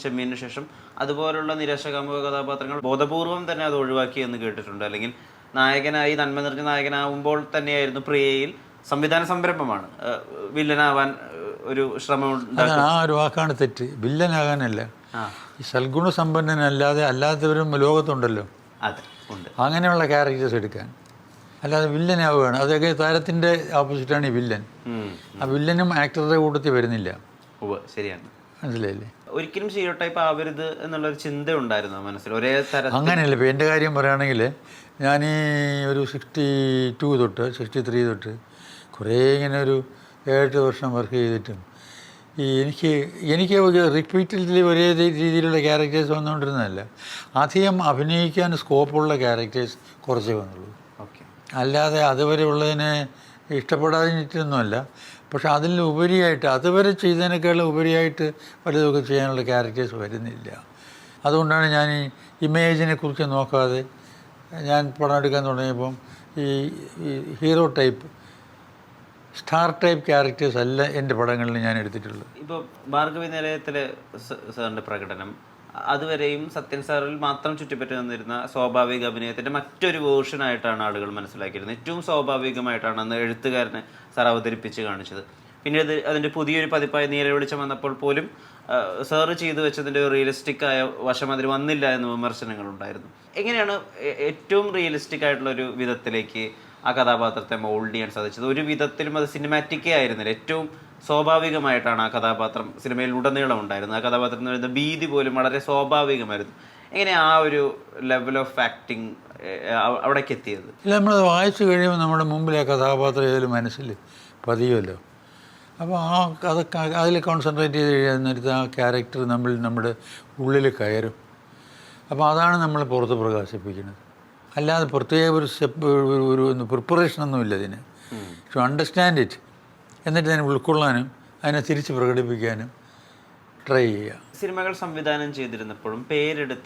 ചെമ്മീനു ശേഷം അതുപോലുള്ള നിരാശകാമുക കഥാപാത്രങ്ങൾ ബോധപൂർവം തന്നെ അത് ഒഴിവാക്കി എന്ന് കേട്ടിട്ടുണ്ട്. അല്ലെങ്കിൽ നായകനായി നന്മ നിറഞ്ഞ നായകനാവുമ്പോൾ തന്നെയായിരുന്നു പ്രിയയിൽ സംവിധാന സംരംഭമാണ് വില്ലനാവാൻ ഒരു ശ്രമം. ആ ഒരു വാക്കാണ് തെറ്റ്. വില്ലനാകാനല്ല, ഈ സൽഗുണസമ്പന്നനല്ലാതെ അല്ലാത്തവരും ലോകത്തുണ്ടല്ലോ, അതെ ഉണ്ട്, അങ്ങനെയുള്ള ക്യാരക്ടേഴ്സ് എടുക്കാൻ. അല്ലാതെ വില്ലനാവുകയാണ്, അതൊക്കെ താരത്തിൻ്റെ ഓപ്പോസിറ്റാണ് ഈ വില്ലൻ. ആ വില്ലനും ആക്ടറുടെ കൂട്ടത്തിൽ വരുന്നില്ല. ശരിയാണ്, മനസ്സിലായില്ലേ? ഒരിക്കലും സ്റ്റീരിയോ ടൈപ്പ് ആവരുത് എന്നുള്ളൊരു ചിന്ത ഉണ്ടായിരുന്നു മനസ്സിൽ ഒരേ തരം. അങ്ങനെയല്ല. ഇപ്പോൾ എൻ്റെ കാര്യം പറയുകയാണെങ്കിൽ ഞാൻ ഈ ഒരു 62 തൊട്ട് 63 തൊട്ട് കുറേ ഇങ്ങനെ ഒരു 7 വർഷം വർക്ക് ചെയ്തിട്ടും എനിക്ക് റിപ്പീറ്റഡ്ലി ഒരേ രീതിയിലുള്ള ക്യാരക്ടേഴ്സ് വന്നുകൊണ്ടിരുന്നതല്ല. അധികം അഭിനയിക്കാൻ സ്കോപ്പുള്ള ക്യാരക്ടേഴ്സ് കുറച്ചേ വന്നുള്ളൂ. അല്ലാതെ അതുവരെ ഉള്ളതിനെ ഇഷ്ടപ്പെടാതിട്ടൊന്നുമല്ല. പക്ഷെ അതിൽ ഉപരിയായിട്ട് അതുവരെ ചെയ്തതിനേക്കാളും ഉപരിയായിട്ട് വലുതൊക്കെ ചെയ്യാനുള്ള ക്യാരക്ടേഴ്സ് വരുന്നില്ല. അതുകൊണ്ടാണ് ഞാൻ ഈ ഇമേജിനെ കുറിച്ച് നോക്കാതെ ഞാൻ പടം എടുക്കാൻ തുടങ്ങിയപ്പം ഈ hero type star type characters അല്ല എൻ്റെ പടങ്ങളിൽ ഞാൻ എടുത്തിട്ടുള്ളത്. ഇപ്പോൾ ഭാർഗവി നിലയത്തിലെ സാറിൻ്റെ പ്രകടനം അതുവരെയും സത്യൻ സാറിൽ മാത്രം ചുറ്റിപ്പറ്റി നിന്നിരുന്ന സ്വാഭാവിക അഭിനയത്തിൻ്റെ മറ്റൊരു വേർഷനായിട്ടാണ് ആളുകൾ മനസ്സിലാക്കിയിരുന്നത്. ഏറ്റവും സ്വാഭാവികമായിട്ടാണ് അന്ന് എഴുത്തുകാരനെ സാർ അവതരിപ്പിച്ച് കാണിച്ചത്. പിന്നീട് അതിൻ്റെ പുതിയൊരു പതിപ്പായി നീലവെളിച്ചം വന്നപ്പോൾ പോലും സാറ് ചെയ്തു വെച്ചതിൻ്റെ റിയലിസ്റ്റിക് ആയ വശം അതിൽ വന്നില്ല എന്ന് വിമർശനങ്ങളുണ്ടായിരുന്നു. എങ്ങനെയാണ് ഏറ്റവും റിയലിസ്റ്റിക് ആയിട്ടുള്ളൊരു വിധത്തിലേക്ക് ആ കഥാപാത്രത്തെ മോൾഡ് ചെയ്യാൻ സാധിച്ചത്? ഒരു വിധത്തിലും അത് സിനിമാറ്റിക്കേ ആയിരുന്നില്ല, ഏറ്റവും സ്വാഭാവികമായിട്ടാണ് ആ കഥാപാത്രം സിനിമയിൽ ഉടനീളം ഉണ്ടായിരുന്നത്. ആ കഥാപാത്രത്തിന് വരുന്ന ഭീതി പോലും വളരെ സ്വാഭാവികമായിരുന്നു. എങ്ങനെ ആ ഒരു ലെവൽ ഓഫ് ആക്ടിങ് അവിടേക്ക് എത്തിയത്? ഇല്ല, നമ്മളത് വായിച്ചു കഴിയുമ്പോൾ നമ്മുടെ മുമ്പിൽ ആ കഥാപാത്രം ഏതൊരു മനസ്സിൽ പതിയുമല്ലോ. അപ്പോൾ അതിൽ കോൺസെൻട്രേറ്റ് ചെയ്ത് കഴിയുന്നിടത്ത് ആ ക്യാരക്ടർ നമ്മുടെ ഉള്ളിൽ കയറും. അപ്പോൾ അതാണ് നമ്മൾ പുറത്ത് പ്രകാശിപ്പിക്കുന്നത്. അല്ലാതെ പ്രത്യേക ഒരു സ്റ്റെപ്പ് ഒരു പ്രിപ്പറേഷനൊന്നുമില്ല ഇതിന്. ടു അണ്ടർസ്റ്റാൻഡ് ഇറ്റ്, എന്നിട്ട് അതിനെ ഉൾക്കൊള്ളാനും അതിനെ തിരിച്ച് പ്രകടിപ്പിക്കാനും ട്രൈ ചെയ്യുക. സിനിമകൾ സംവിധാനം ചെയ്തിരുന്നപ്പോഴും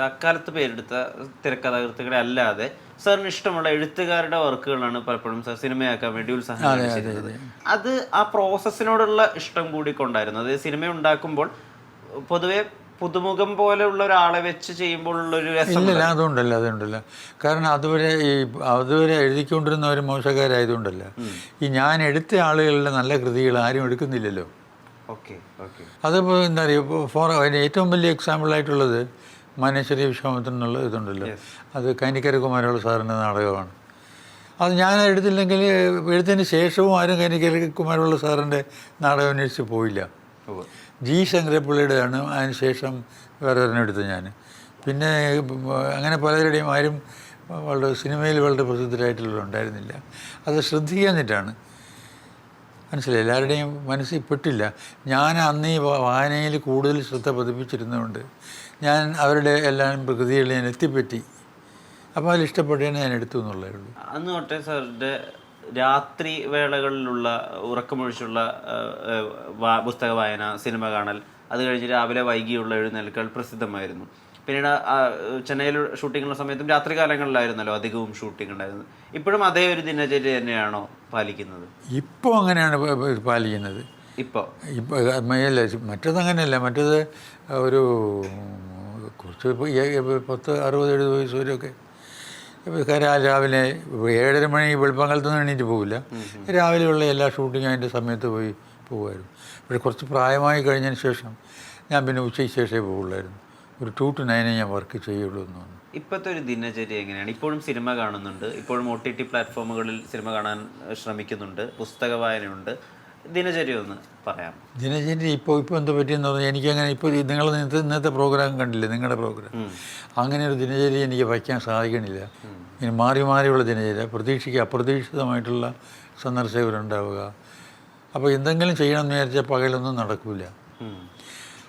അക്കാലത്ത് പേരെടുത്ത തിരക്കഥാകൃത്തുക്കളെ അല്ലാതെ സാറിന് ഇഷ്ടമുള്ള എഴുത്തുകാരുടെ വർക്കുകളാണ് പലപ്പോഴും സാർ സിനിമയാക്കാൻ വേണ്ടി ഉത്സാഹം ചെയ്തത്. അത് ആ പ്രോസസ്സിനോടുള്ള ഇഷ്ടം കൂടി കൊണ്ടായിരുന്നു. അത് സിനിമ ഉണ്ടാക്കുമ്പോൾ പൊതുവെ പുതുമുഖം പോലെയുള്ള ഒരാളെ വെച്ച് ചെയ്യുമ്പോഴുള്ളൊരു രസം ഇല്ല. അതുകൊണ്ടല്ല. കാരണം അതുവരെ എഴുതിക്കൊണ്ടിരുന്നവർ മോശക്കാരായതുകൊണ്ടല്ല. ഈ ഞാൻ എടുത്ത ആളുകളുടെ നല്ല കൃതികൾ ആരും എടുക്കുന്നില്ലല്ലോ. അതിപ്പോൾ എന്താ പറയുക, അതിന് ഏറ്റവും വലിയ എക്സാമ്പിളായിട്ടുള്ളത് മനേശ്വരി വിശ്വാമിത്രൻ എന്നുള്ള ഇതുണ്ടല്ലോ. അത് കൈനിക്കര കുമാരപിള്ള സാറിൻ്റെ നാടകമാണ്. അത് ഞാൻ എടുത്തില്ലെങ്കിൽ എഴുത്തതിന് ശേഷവും ആരും കൈനിക്കര കുമാരപിള്ള സാറിൻ്റെ നാടകം അന്വേഷിച്ച് പോയില്ല. ജി ശങ്കരപ്പിള്ളയുടെയാണ് അതിന് ശേഷം വേറെ ഒരെണ്ണെടുത്ത് ഞാൻ. പിന്നെ അങ്ങനെ പലരുടെയും ആരും വളരെ സിനിമയിൽ വളരെ പ്രസിദ്ധരായിട്ടുള്ളവരുണ്ടായിരുന്നില്ല. അത് ശ്രദ്ധിക്കാഞ്ഞിട്ടാണ്, മനസ്സിലായി, എല്ലാവരുടെയും മനസ്സിൽ പെട്ടില്ല. ഞാൻ അന്ന് ഈ വായനയിൽ കൂടുതൽ ശ്രദ്ധ പതിപ്പിച്ചിരുന്നതുകൊണ്ട് ഞാൻ അവരുടെ എല്ലാം കൃതികളിൽ ഞാൻ എത്തിപ്പറ്റി. അപ്പോൾ അതിൽ ഇഷ്ടപ്പെട്ടതിനെ ഞാൻ എടുത്തു എന്നുള്ളതേ ഉള്ളൂ. അന്ന് തൊട്ടേ സാറിൻ്റെ രാത്രി വേളകളിലുള്ള ഉറക്കമൊഴിച്ചുള്ള പുസ്തക വായന, സിനിമ കാണൽ, അത് കഴിഞ്ഞ് രാവിലെ വൈകിയുള്ള എഴുന്നേൽക്കൽ പ്രസിദ്ധമായിരുന്നു. പിന്നീട് ചെന്നൈയിൽ ഷൂട്ടിങ്ങുള്ള സമയത്തും രാത്രി കാലങ്ങളിലായിരുന്നല്ലോ അധികവും ഷൂട്ടിംഗ് ഉണ്ടായിരുന്നത്. ഇപ്പോഴും അതേ ഒരു ദിനചര്യ തന്നെയാണോ പാലിക്കുന്നത്? ഇപ്പോൾ അങ്ങനെയാണ് പാലിക്കുന്നത്. ഇപ്പോൾ മറ്റേതങ്ങനെയല്ല. മറ്റേത് ഒരു കുറച്ച് 60-70 വയസ്സ് വരെയൊക്കെ രാവിലെ 7:30 മണി വെളുപ്പാങ്കാലത്തൊന്നും എണീറ്റ് പോകില്ല. രാവിലെയുള്ള എല്ലാ ഷൂട്ടിങ്ങും അതിൻ്റെ സമയത്ത് പോകുമായിരുന്നു. പക്ഷേ കുറച്ച് പ്രായമായി കഴിഞ്ഞതിന് ശേഷം ഞാൻ പിന്നെ ഉച്ചയ്ക്ക് ശേഷമേ പോകുള്ളായിരുന്നു. ഒരു 2 to 9 ഞാൻ വർക്ക് ചെയ്യുള്ളൂ എന്ന് തോന്നുന്നു. ഇപ്പോഴത്തെ ഒരു ദിനചര്യ എങ്ങനെയാണ്? ഇപ്പോഴും സിനിമ കാണുന്നുണ്ട്, ഇപ്പോഴും OTT പ്ലാറ്റ്ഫോമുകളിൽ സിനിമ കാണാൻ ശ്രമിക്കുന്നുണ്ട്, പുസ്തക വായനയുണ്ട്. ദിനചര്യ ഒന്ന് പറയാം. ദിനചര്യ ഇപ്പോൾ എന്താ പറ്റിയെന്ന് പറഞ്ഞാൽ എനിക്കങ്ങനെ ഇപ്പോൾ നിങ്ങൾ ഇന്നത്തെ പ്രോഗ്രാം കണ്ടില്ലേ, നിങ്ങളുടെ പ്രോഗ്രാം, അങ്ങനെ ഒരു ദിനചര്യ എനിക്ക് വയ്ക്കാൻ സാധിക്കണില്ല. ഇനി മാറിയുള്ള ദിനചര്യ, അപ്രതീക്ഷിതമായിട്ടുള്ള സന്ദർശകരുണ്ടാവുക. അപ്പോൾ എന്തെങ്കിലും ചെയ്യണമെന്ന് വിചാരിച്ചാൽ പകലൊന്നും നടക്കില്ല.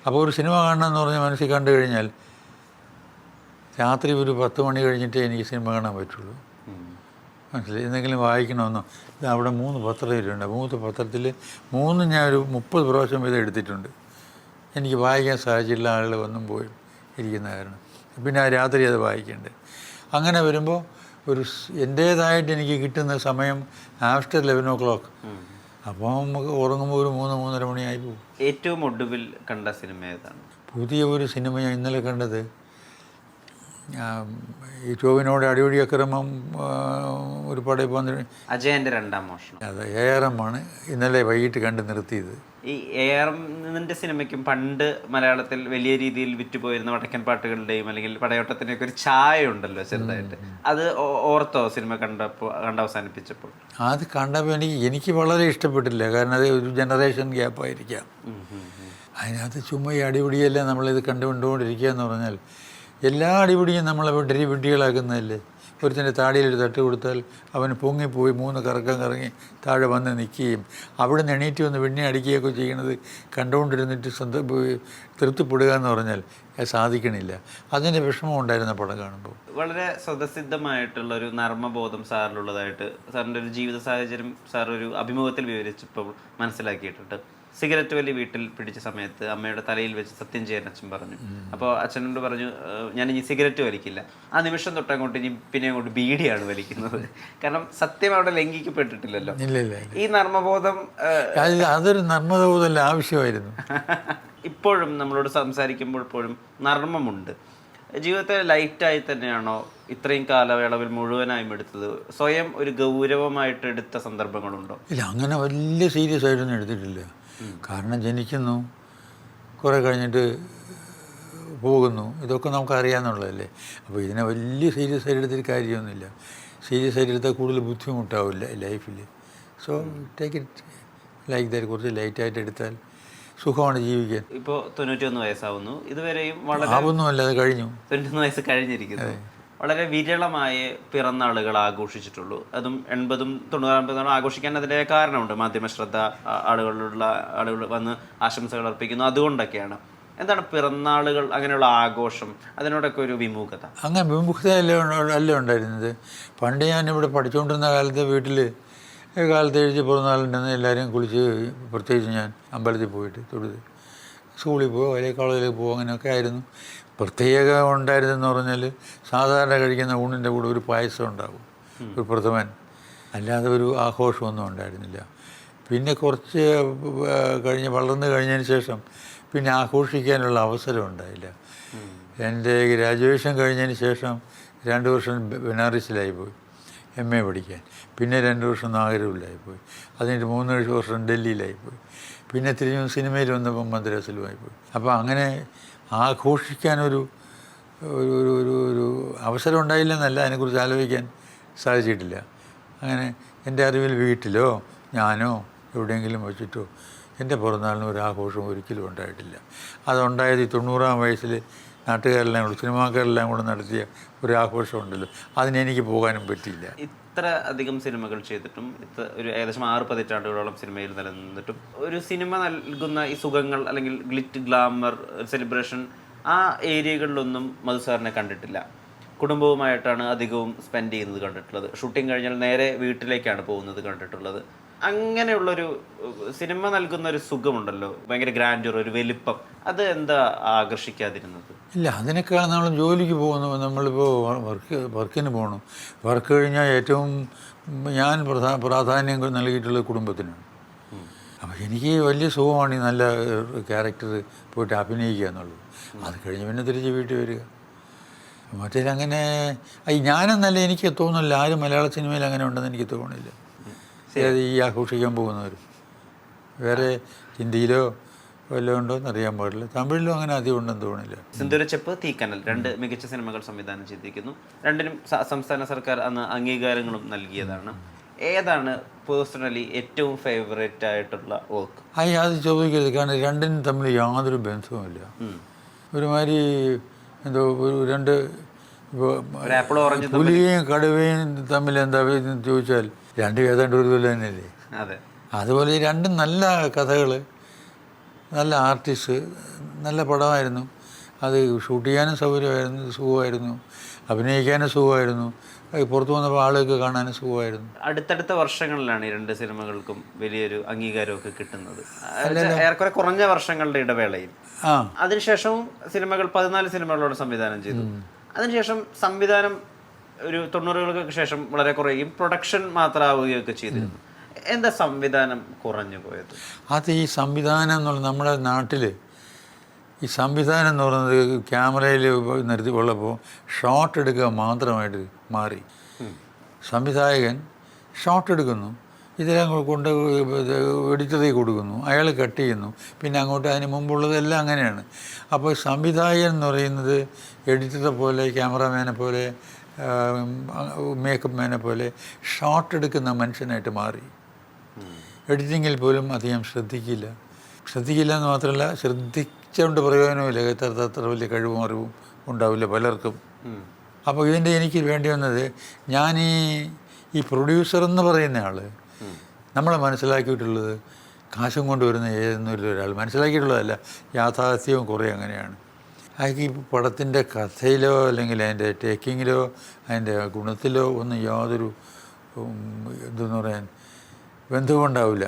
അപ്പോൾ ഒരു സിനിമ കാണണമെന്ന് പറഞ്ഞാൽ മനസ്സിൽ കണ്ടു കഴിഞ്ഞാൽ രാത്രി ഒരു 10 മണി കഴിഞ്ഞിട്ടേ എനിക്ക് സിനിമ കാണാൻ പറ്റുള്ളൂ. മനസ്സിലായി. എന്തെങ്കിലും വായിക്കണമെന്നോ, ഇത് അവിടെ 3 പത്രം ഇരുണ്ട്. 3 പത്രത്തിൽ 3 ഞാൻ ഒരു 30 പ്രാവശ്യം വീതം എടുത്തിട്ടുണ്ട്. എനിക്ക് വായിക്കാൻ സാധിച്ചില്ല, ആളുകൾ വന്നും പോയും ഇരിക്കുന്ന കാരണം. പിന്നെ ആ രാത്രി അത് വായിക്കേണ്ടത്. അങ്ങനെ വരുമ്പോൾ എൻ്റേതായിട്ട് എനിക്ക് കിട്ടുന്ന സമയം ആഫ്റ്റർ 11 o'clock. അപ്പോൾ നമുക്ക് ഉറങ്ങുമ്പോൾ ഒരു 3-3:30 മണിയായി പോകും. ഏറ്റവും ഒടുവിൽ കണ്ട സിനിമ ഏതാണ്? പുതിയ ഒരു സിനിമ ഞാൻ ഇന്നലെ കണ്ടത്, ഈ ടോവിനോട് അടിപൊളി അക്രമം ഒരു പടം വന്നിട്ട് അജയൻ്റെ രണ്ടാം മോഷണം. അത് ഏറമാണ് ഇന്നലെ വൈകിട്ട് കണ്ട് നിർത്തിയത്. ഈ ഏറമിൻ്റെ സിനിമയ്ക്കും പണ്ട് മലയാളത്തിൽ വലിയ രീതിയിൽ വിറ്റുപോയിരുന്ന വടക്കൻ പാട്ടുകളുടെയും അല്ലെങ്കിൽ പടയോട്ടത്തിൻ്റെയൊക്കെ ഒരു ഛായ ഉണ്ടല്ലോ ചെറുതായിട്ട്. അത് ഓർത്തോ സിനിമ കണ്ടവസാനിപ്പിച്ചപ്പോൾ? അത് കണ്ടപ്പോൾ എനിക്ക് വളരെ ഇഷ്ടപ്പെട്ടില്ല. കാരണം അത് ഒരു ജനറേഷൻ ഗ്യാപ്പായിരിക്കാം. അതിനകത്ത് ചുമ്മാ ഈ അടിപിടിയെല്ലാം നമ്മളിത് കണ്ടുകൊണ്ടിരിക്കുക എന്ന് പറഞ്ഞാൽ എല്ലാ അടിപിടിയും നമ്മളെ വിഡ്ഢികളാക്കുന്നതല്ലേ. ഒരുത്തിൻ്റെ താടിയിലൊരു തട്ട് കൊടുത്താൽ അവന് പൊങ്ങിപ്പോയി 3 കറക്കം കറങ്ങി താഴെ വന്ന് നിൽക്കുകയും അവിടെ നിന്ന് എണീറ്റ് വന്ന് വെണ്ണി അടിക്കുകയൊക്കെ ചെയ്യണത് കണ്ടുകൊണ്ടിരുന്നിട്ട് തൃപ്തിപ്പെടുക എന്ന് പറഞ്ഞാൽ സാധിക്കണില്ല. അതിൻ്റെ വിഷമം ഉണ്ടായിരുന്ന പടം കാണുമ്പോൾ. വളരെ സ്വതസിദ്ധമായിട്ടുള്ളൊരു നർമ്മബോധം സാറിലുള്ളതായിട്ട് സാറിൻ്റെ ഒരു ജീവിത സാഹചര്യം സാർ ഒരു അഭിമുഖത്തിൽ വിവരിച്ചപ്പോൾ മനസ്സിലാക്കിയിട്ടുണ്ട്. സിഗരറ്റ് വലി വീട്ടിൽ പിടിച്ച സമയത്ത് അമ്മയുടെ തലയിൽ വെച്ച് സത്യം ചെയ്യാൻ അച്ഛൻ പറഞ്ഞു. അപ്പോൾ അച്ഛനോട് പറഞ്ഞു, ഞാൻ ഇനി സിഗരറ്റ് വലിക്കില്ല. ആ നിമിഷം തൊട്ടങ്ങോട്ട് ഇനി പിന്നെ അങ്ങോട്ട് ബീഡിയാണ് വലിക്കുന്നത്. കാരണം സത്യം അവിടെ ലംഘിക്കപ്പെട്ടിട്ടില്ലല്ലോ. ഈ നർമ്മബോധം അതൊരു നർമ്മബോധമല്ല, ആവശ്യമായിരുന്നു. ഇപ്പോഴും നമ്മളോട് സംസാരിക്കുമ്പോൾ പോലും നർമ്മമുണ്ട്. ജീവിതത്തെ ലൈറ്റായി തന്നെയാണോ ഇത്രയും കാലയളവിൽ മുഴുവനായും എടുത്തത്? സ്വയം ഒരു ഗൗരവമായിട്ട് എടുത്ത സന്ദർഭങ്ങളുണ്ടോ? ഇല്ല, അങ്ങനെ വലിയ സീരിയസ് ആയിട്ടൊന്നും എടുത്തിട്ടില്ല. കാരണം ജനിക്കുന്നു, കുറേ കഴിഞ്ഞിട്ട് പോകുന്നു, ഇതൊക്കെ നമുക്കറിയാമെന്നുള്ളതല്ലേ. അപ്പോൾ ഇതിനെ വലിയ സീരിയസ് ആയിട്ട് എടുത്തിട്ട് കാര്യമൊന്നുമില്ല. സീരിയസ് ആയിട്ട് എടുത്താൽ കൂടുതൽ ബുദ്ധിമുട്ടാവില്ല ലൈഫിൽ. So take it like that. കുറച്ച് ലൈറ്റായിട്ട് എടുത്താൽ സുഖമാണ് ജീവിക്കാൻ. ഇപ്പോൾ 91 വയസ്സാവുന്നു. ഇതുവരെയും ആവുന്നുമല്ല, അത് കഴിഞ്ഞു. 91 വയസ്സ് കഴിഞ്ഞിരിക്കുന്നു. വളരെ വിരളമായ പിറന്നാളുകൾ ആഘോഷിച്ചിട്ടുള്ളൂ. അതും 80-ഉം 90-ാം പിറന്നാളും ആഘോഷിക്കാൻ അതിൻ്റെ കാരണമുണ്ട്. മാധ്യമശ്രദ്ധ, ആളുകൾ വന്ന് ആശംസകൾ അർപ്പിക്കുന്നു, അതുകൊണ്ടൊക്കെയാണ്. എന്താണ് പിറന്നാളുകൾ, അങ്ങനെയുള്ള ആഘോഷം, അതിനോടൊക്കെ ഒരു വിമുഖത? അങ്ങനെ വിമുഖത അല്ല ഉണ്ടായിരുന്നത്. പണ്ട് ഞാനിവിടെ പഠിച്ചുകൊണ്ടിരുന്ന കാലത്ത് വീട്ടിൽ കാലത്ത് എഴുതി പിറന്നാളുണ്ടെന്ന് എല്ലാവരും കുളിച്ച്, പ്രത്യേകിച്ച് ഞാൻ അമ്പലത്തിൽ പോയിട്ട് തൊഴുത് സ്കൂളിൽ പോകുക അല്ലെങ്കിൽ കോളേജിൽ പോകുക, അങ്ങനെയൊക്കെ ആയിരുന്നു. പ്രത്യേകം ഉണ്ടായിരുന്നെന്ന് പറഞ്ഞാൽ സാധാരണ കഴിക്കുന്ന ഊണിൻ്റെ കൂടെ ഒരു പായസം ഉണ്ടാകും, ഒരു പ്രഥമൻ. അല്ലാതെ ഒരു ആഘോഷമൊന്നും ഉണ്ടായിരുന്നില്ല. പിന്നെ കുറച്ച് വളർന്നു കഴിഞ്ഞതിന് ശേഷം പിന്നെ ആഘോഷിക്കാനുള്ള അവസരം ഉണ്ടായില്ല. എൻ്റെ ഗ്രാജുവേഷൻ കഴിഞ്ഞതിന് ശേഷം 2 വർഷം ബനാറസിലായി പോയി MA പഠിക്കാൻ. പിന്നെ 2 വർഷം നാഗരൂരിലായിപ്പോയി. അതിന് 3 വർഷം ഡൽഹിയിലായിപ്പോയി. പിന്നെ തിരിഞ്ഞു സിനിമയിൽ വന്നപ്പോൾ മദ്രാസിലുമായിപ്പോയി. അപ്പോൾ അങ്ങനെ ആഘോഷിക്കാനൊരു ഒരു അവസരം ഉണ്ടായില്ലെന്നല്ല, അതിനെക്കുറിച്ച് ആലോചിക്കാൻ സാധിച്ചിട്ടില്ല. അങ്ങനെ എൻ്റെ അറിവിൽ വീട്ടിലോ ഞാനോ എവിടെയെങ്കിലും വെച്ചിട്ടോ എൻ്റെ പിറന്നാളിന് ഒരു ആഘോഷം ഒരിക്കലും ഉണ്ടായിട്ടില്ല. അതുണ്ടായത് 90-ാം വയസ്സിൽ നാട്ടുകാരെല്ലാം കൂടെ, സിനിമാക്കാരെല്ലാം കൂടെ നടത്തിയ ഒരു ആഘോഷമുണ്ടല്ലോ, അതിനെനിക്ക് പോകാനും പറ്റിയില്ല. ഇത്ര അധികം സിനിമകൾ ചെയ്തിട്ടും ഒരു ഏകദേശം 6 പതിറ്റാണ്ടുകളോളം സിനിമയിൽ നിലനിന്നിട്ടും ഒരു സിനിമ നൽകുന്ന ഈ സുഖങ്ങൾ അല്ലെങ്കിൽ ഗ്ലിറ്റ്, ഗ്ലാമർ, സെലിബ്രേഷൻ, ആ ഏരിയകളിലൊന്നും മധുസാറിനെ കണ്ടിട്ടില്ല. കുടുംബവുമായിട്ടാണ് അധികവും സ്പെൻഡ് ചെയ്യുന്നത് കണ്ടിട്ടുള്ളത്. ഷൂട്ടിംഗ് കഴിഞ്ഞാൽ നേരെ വീട്ടിലേക്കാണ് പോകുന്നത് കണ്ടിട്ടുള്ളത്. അങ്ങനെയുള്ളൊരു സിനിമ നൽകുന്ന ഒരു സുഖമുണ്ടല്ലോ, ഭയങ്കര ഗ്രാൻഡ്യൂർ, ഒരു വലിപ്പം, അത് എന്താ ആകർഷിക്കാതിരുന്നത്? ഇല്ല, അതിനേക്കാൾ നമ്മൾ ജോലിക്ക് പോകുന്നു. നമ്മളിപ്പോൾ വർക്കിന് പോകണം. വർക്ക് കഴിഞ്ഞാൽ ഏറ്റവും ഞാൻ പ്രാധാന്യം നൽകിയിട്ടുള്ളത് കുടുംബത്തിനാണ്. അപ്പോൾ എനിക്ക് വലിയ സുഖമാണ് ഈ നല്ല ക്യാരക്ടർ പോയിട്ട് അഭിനയിക്കുക എന്നുള്ളത്. അത് കഴിഞ്ഞ് പിന്നെ തിരിച്ച് വീട്ടിൽ വരിക. മറ്റേതങ്ങനെ ഞാനെന്നല്ല, എനിക്ക് തോന്നുന്നില്ല ആരും മലയാള സിനിമയിൽ അങ്ങനെ ഉണ്ടെന്ന് എനിക്ക് തോന്നുന്നില്ല. ഈ ആഘോഷിക്കാൻ പോകുന്നവർ വേറെ ഹിന്ദിയിലോ വല്ലതും ഉണ്ടോ എന്ന് അറിയാൻ പാടില്ല. തമിഴിലും അങ്ങനെ അധികം ഉണ്ടെന്ന് തോന്നുന്നില്ല. സിന്ദൂരച്ചെപ്പ്, തീക്കനൽ 2 മികച്ച സിനിമകൾ സംവിധാനം ചെയ്തിരിക്കുന്നു. 2നും സംസ്ഥാന സർക്കാർ അന്ന് അംഗീകാരങ്ങളും നൽകിയതാണ്. ഏതാണ് പേഴ്സണലി ഏറ്റവും ഫേവറേറ്റ് ആയിട്ടുള്ള വർക്ക്? അത് ചോദിക്കരുത്. കാരണം 2നും തമ്മിൽ യാതൊരു ബന്ധവുമില്ല. ഒരുമാതിരി എന്തോ ഒരു 2 പുലിയും കടുവയും തമ്മിൽ എന്താ ചോദിച്ചാൽ 2 ഏതാണ്ട് ഒരുപോലെ തന്നെയല്ലേ. അതെ, അതുപോലെ 2 നല്ല കഥകൾ, നല്ല ആർട്ടിസ്റ്റ്, നല്ല പടമായിരുന്നു. അത് ഷൂട്ട് ചെയ്യാനും സൗകര്യമായിരുന്നു, സുഖമായിരുന്നു. അഭിനയിക്കാനും സുഖമായിരുന്നു. പുറത്തു വന്നപ്പോൾ ആളുകൾക്ക് കാണാനും സുഖമായിരുന്നു. അടുത്തടുത്ത വർഷങ്ങളിലാണ് ഈ 2 സിനിമകൾക്കും വലിയൊരു അംഗീകാരമൊക്കെ കിട്ടുന്നത്. ഏറെക്കുറെ കുറഞ്ഞ വർഷങ്ങളുടെ ഇടവേളയിൽ. അതിനുശേഷവും സിനിമകൾ 14 സിനിമകളോട് സംവിധാനം ചെയ്തു. അതിനുശേഷം സംവിധാനം ഒരു 90-കൾക്ക് ശേഷം വളരെ കുറയുകയും പ്രൊഡക്ഷൻ മാത്രമാവുകയൊക്കെ ചെയ്തിരുന്നു. എന്താ സംവിധാനം കുറഞ്ഞു പോയത്? അത് ഈ സംവിധാനം എന്നുള്ള നമ്മുടെ നാട്ടിൽ ഈ സംവിധാനം എന്ന് പറയുന്നത് ക്യാമറയിൽ നിർത്തി ഉള്ളപ്പോൾ ഷോട്ട് എടുക്കുക മാത്രമായിട്ട് മാറി. സംവിധായകൻ ഷോട്ട് എടുക്കുന്നു, ഇതെല്ലാം കൊണ്ട് എഡിറ്ററിൽ കൊടുക്കുന്നു, അയാൾ കട്ട് ചെയ്യുന്നു, പിന്നെ അങ്ങോട്ട് അതിന് മുമ്പുള്ളതെല്ലാം അങ്ങനെയാണ്. അപ്പോൾ സംവിധായകൻ എന്ന് പറയുന്നത് എഡിറ്ററെ പോലെ, ക്യാമറാമാനെ പോലെ, മേക്കപ്പ് മാനെ പോലെ ഷോട്ട് എടുക്കുന്ന മനുഷ്യനായിട്ട് മാറി. എഡിറ്റിങ്ങിൽ പോലും അധികം ശ്രദ്ധിക്കില്ല എന്ന് മാത്രമല്ല, ശ്രദ്ധിച്ചുകൊണ്ട് പ്രയോജനമില്ല. അത്ര വലിയ കഴിവും അറിവും ഉണ്ടാവില്ല പലർക്കും. അപ്പോൾ ഇതിൻ്റെ എനിക്ക് വേണ്ടി വന്നത്, ഞാൻ ഈ പ്രൊഡ്യൂസർ എന്ന് പറയുന്ന ആൾ നമ്മളെ മനസ്സിലാക്കിയിട്ടുള്ളത് കാശും കൊണ്ടുവരുന്ന ഏതെന്നൊരു ഒരാൾ മനസ്സിലാക്കിയിട്ടുള്ളതല്ല, യാഥാർത്ഥ്യവും കുറേ അങ്ങനെയാണ്. അയാൾക്ക് ഈ പടത്തിൻ്റെ കഥയിലോ അല്ലെങ്കിൽ അതിൻ്റെ ടേക്കിങ്ങിലോ അതിൻ്റെ ഗുണത്തിലോ ഒന്നും യാതൊരു എന്തെന്ന് പറയാൻ ബന്ധവുമുണ്ടാവില്ല,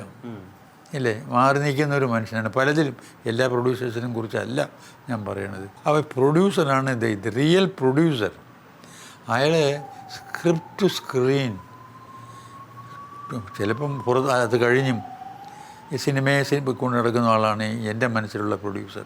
ഇല്ലേ? മാറി നിൽക്കുന്ന ഒരു മനുഷ്യനാണ് പലതിലും. എല്ലാ പ്രൊഡ്യൂസേഴ്സിനും കുറിച്ചല്ല ഞാൻ പറയണത്. അപ്പോൾ പ്രൊഡ്യൂസറാണ് ഇത് റിയൽ പ്രൊഡ്യൂസർ. അയാൾ സ്ക്രിപ്റ്റ് ടു സ്ക്രീൻ, ചിലപ്പം അത് കഴിഞ്ഞും ഈ സിനിമയെ കൊണ്ട് നടക്കുന്ന ആളാണ് എൻ്റെ മനസ്സിലുള്ള പ്രൊഡ്യൂസർ.